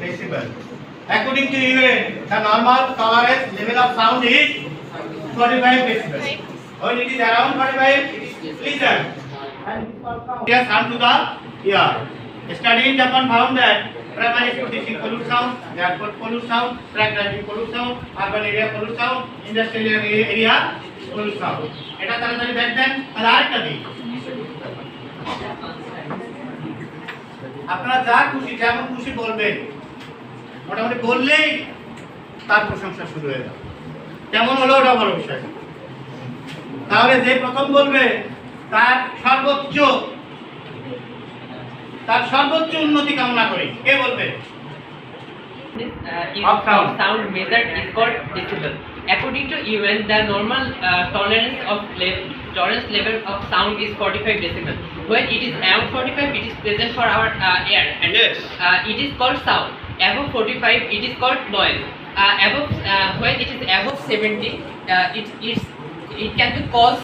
decibel. According to UN, the normal tolerance level of sound is 45 decibel. When it is around 45, it is listen. And yes, harm to the ear. Study in Japan found that primary producing pollute sound, airport pollute sound, truck driving pollute sound, urban area pollute sound, industrial area pollute sound. এটা তাড়াতাড়ি দেখবেন। আর আরেকটা দিক, আপনারা যা খুশি যেমন খুশি বলবেন, মোটামুটি বললেই তার প্রশংসা শুরু হয়ে যাবে। কেমন হলো ওটা বড় বিষয়। তাহলে যে প্রথম বলবে তার সর্বোচ্চ উন্নতি কামনা করি। কে বলবে? Sound measured is called decibel. According to UN, the normal tolerance level of sound is 45 decibel. When it is around 45, it is present for our ear, and Yes. It is called sound. Above 45, it is called noise. When it is above 70, it can be caused